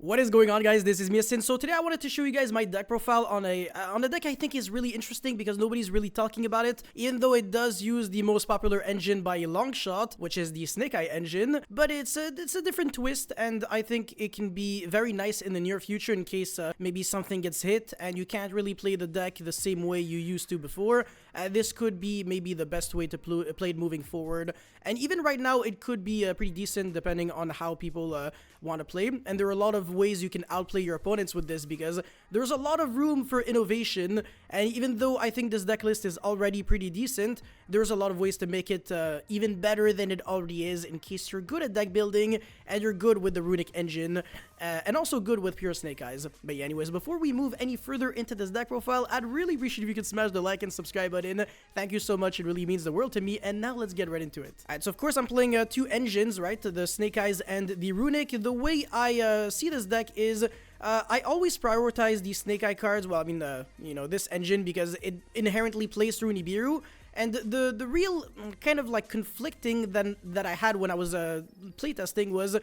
What is going on, guys? This is Miasin. So today I wanted to show you guys my deck profile on a deck I think is really interesting because nobody's really talking about it, even though it does use the most popular engine by a long shot, which is the Snake Eye engine. But it's a different twist, and I think it can be very nice in the near future in case maybe something gets hit and you can't really play the deck the same way you used to before. This could be maybe the best way to play it moving forward, and even right now it could be pretty decent depending on how people want to play. And there are a lot of ways you can outplay your opponents with this because there's a lot of room for innovation. And even though I think this deck list is already pretty decent, there's a lot of ways to make it even better than it already is in case you're good at deck building and you're good with the Runic engine and also good with pure Snake Eyes. But yeah, anyways, before we move any further into this deck profile, I'd really appreciate if you could smash the like and subscribe button. Thank you so much, it really means the world to me. And now let's get right into it. Alright, so of course I'm playing two engines, right? The Snake Eyes and the Runic. The way I see this deck is I always prioritize the Snake Eye cards, well, I mean, you know, this engine, because it inherently plays through Nibiru. And the real kind of like conflicting that I had when I was playtesting was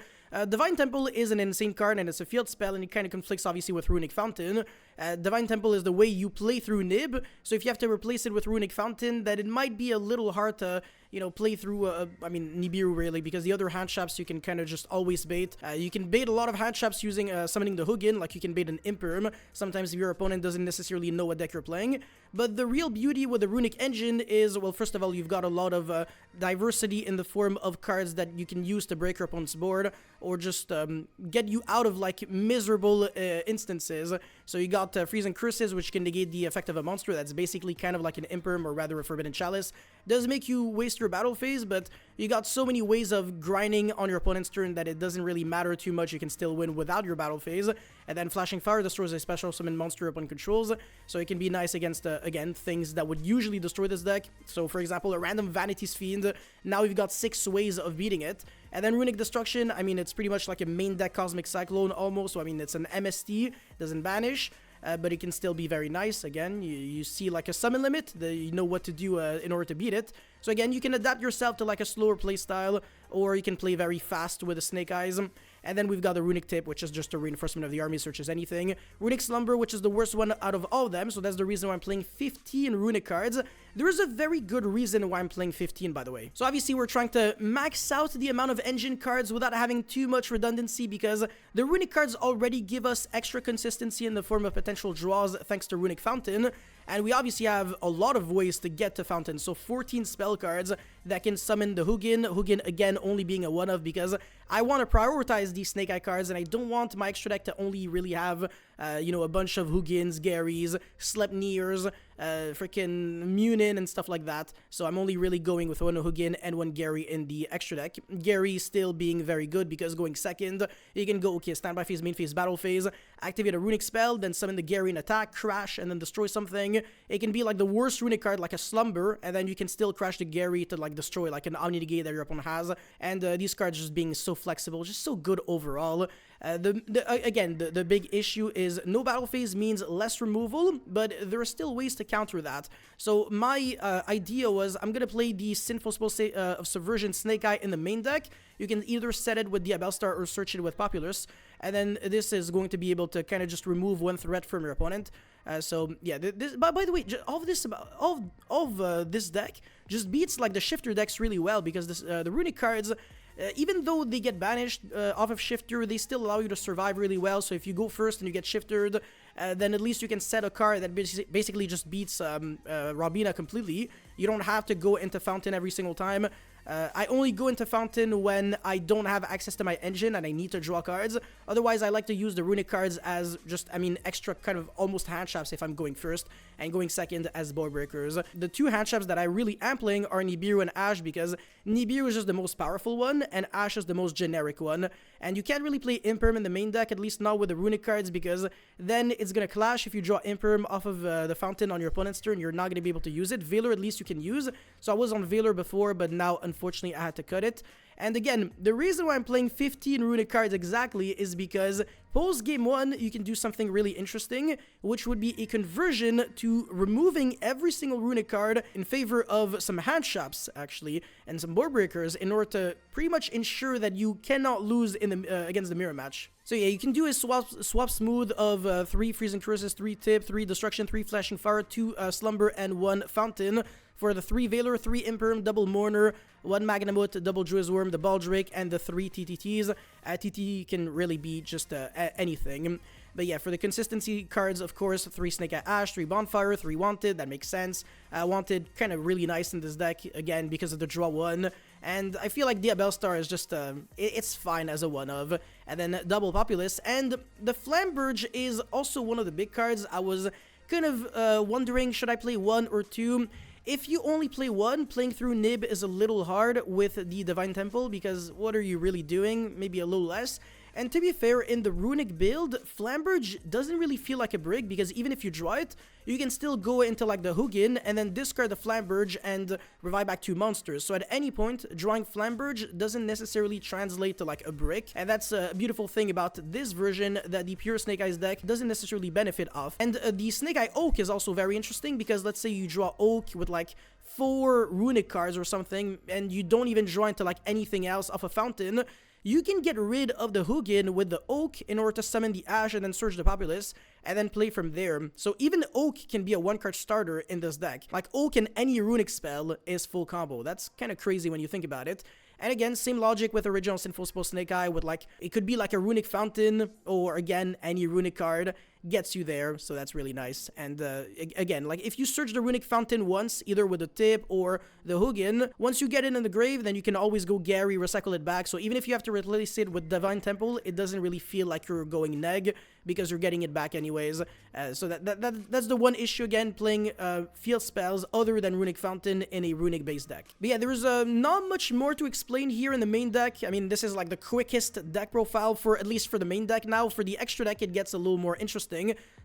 Divine Temple is an insane card and it's a field spell, and it kind of conflicts obviously with Runic Fountain. Divine Temple is the way you play through Nib, so if you have to replace it with Runic Fountain, then it might be a little hard to, you know, play through, I mean, Nibiru really, because the other hand traps you can kind of just always bait. You can bait a lot of hand traps using summoning the Hugin, like you can bait an Imperm, sometimes if your opponent doesn't necessarily know what deck you're playing. But the real beauty with the Runic engine is, well, first of all, you've got a lot of diversity in the form of cards that you can use to break your opponent's board, or just get you out of, like, miserable instances. So you got Freezing Curses, which can negate the effect of a monster. That's basically kind of like an Imperm, or rather a Forbidden Chalice. Does make you waste your battle phase, but you got so many ways of grinding on your opponent's turn that it doesn't really matter too much. You can still win without your battle phase. And then Flashing Fire destroys a special summon monster upon controls, so it can be nice against, again, things that would usually destroy this deck. So, for example, a random Vanity's Fiend, now we've got 6 ways of beating it. And then Runic Destruction, I mean, it's pretty much like a main deck Cosmic Cyclone almost, so I mean, it's an MST, doesn't banish. But it can still be very nice. Again, you see like a summon limit, you know what to do in order to beat it. So again, you can adapt yourself to like a slower playstyle, or you can play very fast with the Snake Eyes. And then we've got the Runic Tip, which is just a reinforcement of the army, searches anything. Runic Slumber, which is the worst one out of all of them, so that's the reason why I'm playing 15 Runic cards. There is a very good reason why I'm playing 15, by the way. So obviously we're trying to max out the amount of engine cards without having too much redundancy, because the Runic cards already give us extra consistency in the form of potential draws thanks to Runic Fountain. And we obviously have a lot of ways to get to Fountain, so 14 spell cards that can summon the Hugin. Hugin, again, only being a one-of, because I want to prioritize these Snake Eye cards, and I don't want my extra deck to only really have, you know, a bunch of Hugins, Garys, Sleipnirs, freaking Munin, and stuff like that. So I'm only really going with one Hugin and one Gary in the extra deck. Gary still being very good, because going second, you can go, okay, standby phase, main phase, battle phase, activate a Runic spell, then summon the Gary in attack, crash, and then destroy something. It can be like the worst Runic card, like a Slumber, and then you can still crash the Gary to like destroy like an Omni Negate that your opponent has. And these cards just being so flexible, just so good overall. Again, the big issue is no battle phase means less removal, but there are still ways to counter that. So my idea was, I'm gonna play the Sinful Spell of Subversion Snake Eye in the main deck. You can either set it with Diabellstar or search it with Populous, and then this is going to be able to kind of just remove one threat from your opponent. So yeah, by the way, all of this deck just beats like the shifter decks really well, because the Runic cards, even though they get banished off of Shifter, they still allow you to survive really well. So if you go first and you get shifted, then at least you can set a card that basically just beats Robina completely. You don't have to go into Fountain every single time. I only go into Fountain when I don't have access to my engine and I need to draw cards. Otherwise, I like to use the Runic cards as just, I mean, extra kind of almost hand traps if I'm going first, and going second as board breakers. The two hand traps that I really am playing are Nibiru and Ash, because Nibiru is just the most powerful one, and Ash is the most generic one. And you can't really play Imperm in the main deck, at least not with the Runic cards, because then it's gonna clash. If you draw Imperm off of the Fountain on your opponent's turn, you're not gonna be able to use it. Valor, at least you can use. So I was on Valor before, but now, unfortunately, unfortunately I had to cut it. And again, the reason why I'm playing 15 runic cards exactly is because post game 1, you can do something really interesting, which would be a conversion to removing every single runic card in favor of some hand shops, actually, and some board breakers in order to pretty much ensure that you cannot lose in the against the mirror match. So yeah, you can do a swap smooth of 3 freezing curses, 3 tip, 3 destruction, 3 flashing fire, 2 slumber, and 1 fountain. For the 3 Veiler, 3 Imperm, double Mourner, 1 Magnamut, double Druisworm, the Baldric, and the 3 TTTs. TT can really be just anything. But yeah, for the consistency cards, of course, 3 Snake Eye Ash, 3 Bonfire, 3 Wanted, that makes sense. Wanted, kind of really nice in this deck, again, because of the draw 1. And I feel like Diabell Star is just, it's fine as a one-of. And then double Populace. And the Flamberge is also one of the big cards. I was kind of wondering, should I play 1 or 2? If you only play 1, playing through Nib is a little hard with the Divine Temple, because what are you really doing? Maybe a little less. And to be fair, in the Runic build, Flamberge doesn't really feel like a brick, because even if you draw it, you can still go into like the Hugin and then discard the Flamberge and revive back 2 monsters. So at any point, drawing Flamberge doesn't necessarily translate to like a brick, and that's a beautiful thing about this version that the pure Snake Eyes deck doesn't necessarily benefit off. And the Snake Eye Oak is also very interesting, because let's say you draw Oak with like 4 runic cards or something, and you don't even draw into like anything else off a fountain. You can get rid of the Hugin with the Oak in order to summon the Ash and then search the Populace, and then play from there. So even Oak can be a 1-card starter in this deck. Like, Oak and any runic spell is full combo. That's kind of crazy when you think about it. And again, same logic with original Sinful Spell Snake Eye, with like, it could be like a runic fountain, or again, any runic card gets you there, so that's really nice. And again, like if you search the runic fountain once, either with the tip or the Hugin, once you get it in the grave, then you can always go Gary, recycle it back. So even if you have to replace it with Divine Temple, it doesn't really feel like you're going neg, because you're getting it back anyways. So that's the one issue, again, playing field spells other than Runic Fountain in a runic based deck. But yeah, there's not much more to explain here in the main deck. I mean, this is like the quickest deck profile, for at least for the main deck. Now for the extra deck, it gets a little more interesting.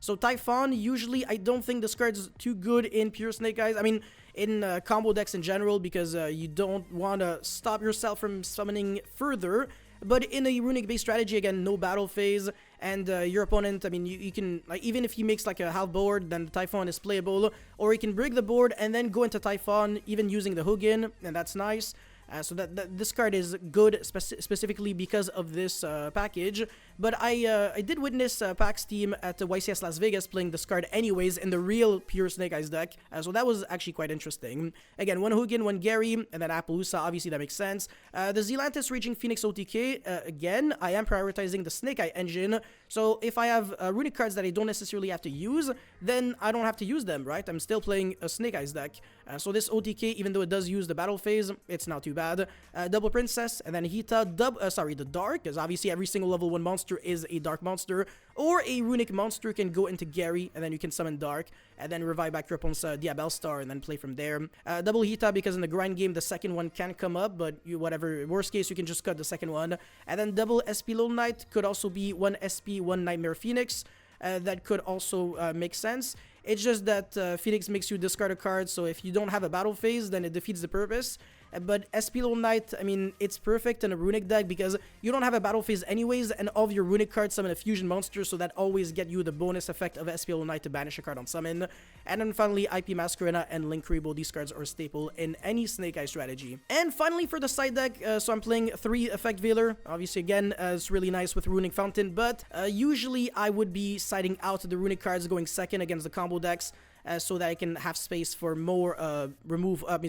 So Typhon, usually I don't think this card's too good in pure Snake Eyes. I mean, in combo decks in general, because you don't want to stop yourself from summoning further. But in a runic-based strategy, again, no battle phase, and your opponent, I mean, you can, like, even if he makes like a half board, then the Typhon is playable, or he can break the board and then go into Typhon, even using the Hugin, and that's nice. So this card is good specifically because of this package. But I did witness PAX team at YCS Las Vegas playing this card anyways in the real pure Snake Eyes deck. So that was actually quite interesting. Again, 1 Hugin, 1 Gary, and then Appaloosa, obviously that makes sense. The Zealantis Raging Phoenix OTK, again, I am prioritizing the Snake Eye engine. So if I have runic cards that I don't necessarily have to use, then I don't have to use them, right? I'm still playing a Snake Eyes deck. So this OTK, even though it does use the battle phase, it's not too bad. Double Princess, and then Hita, the Dark, because obviously every single level 1 monster is a Dark monster, or a runic monster can go into Gary, and then you can summon Dark, and then revive back your opponent's Diabell Star, and then play from there. Double Hita, because in the grind game, the second one can come up, but whatever, worst case, you can just cut the second one. And then double SP Lone Knight could also be 1 SP, 1 Nightmare Phoenix. That could also make sense. It's just that Phoenix makes you discard a card, so if you don't have a battle phase, then it defeats the purpose. But SP Lone Knight, I mean, it's perfect in a runic deck because you don't have a battle phase anyways, and all of your runic cards summon a fusion monster, so that always get you the bonus effect of SP Lone Knight to banish a card on summon. And then finally, IP Masquerena and Link Rebo, these cards are staple in any Snake Eye strategy. And finally, for the side deck, so I'm playing 3 Effect Veiler. Obviously, again, it's really nice with Runic Fountain, but usually I would be siding out the runic cards going second against the combo decks. So that I can have space for more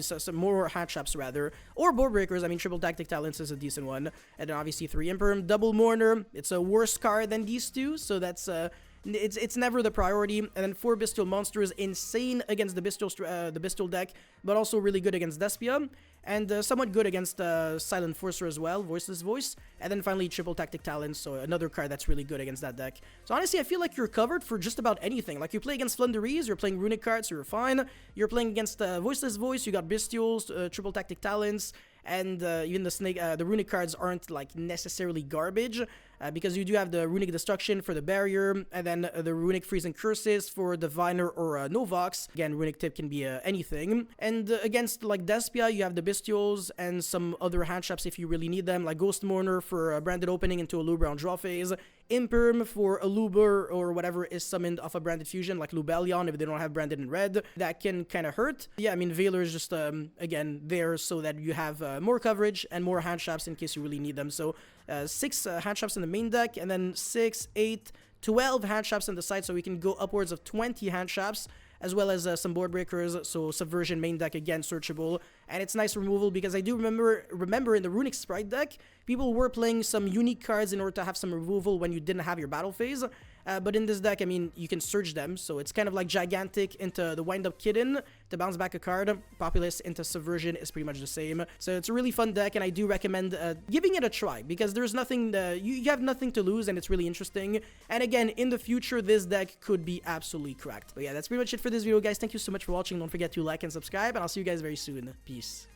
some more hand traps rather, or board breakers. I mean, triple Tactic Talents is a decent one, and then obviously 3 Imperm, double Mourner. It's a worse card than these two, so that's it's never the priority. And then 4 Bestial Monsters, insane against the Bestial deck, but also really good against Despia, and somewhat good against Silent Forcer as well, Voiceless Voice. And then finally Triple Tactic Talents, so another card that's really good against that deck. So honestly, I feel like you're covered for just about anything. Like, you play against Flunderies, you're playing runic cards, so you're fine. You're playing against Voiceless Voice, you got Bestials, Triple Tactic Talents, and even the runic cards aren't like necessarily garbage, because you do have the Runic Destruction for the barrier, and then the Runic Freezing Curses for Diviner or Novox. Again, Runic Tip can be anything. And against like Despia, you have the Bestials and some other hand traps if you really need them, like Ghost Mourner for a branded opening into a Lubra on draw phase, Imperm for a Luber or whatever is summoned off a branded fusion, like Lubellion if they don't have branded in red. That can kind of hurt. Yeah, I mean, Veiler is just, again, there so that you have more coverage and more hand traps in case you really need them. So 6 hand traps in the main deck, and then 6, 8, 12 hand traps on the side, so we can go upwards of 20 hand traps, as well as some board breakers, so Subversion main deck again searchable, and it's nice removal because I do remember in the Runic Sprite deck, people were playing some unique cards in order to have some removal when you didn't have your battle phase, but in this deck, I mean, you can search them, so it's kind of like Gigantic into the Wind Up Kitten to bounce back a card, Populous into Subversion is pretty much the same, so it's a really fun deck, and I do recommend giving it a try, because there's nothing, you have nothing to lose, and it's really interesting, and again, in the future, this deck could be absolutely cracked. But yeah, that's pretty much it for this video, guys. Thank you so much for watching. Don't forget to like and subscribe, and I'll see you guys very soon. Peace.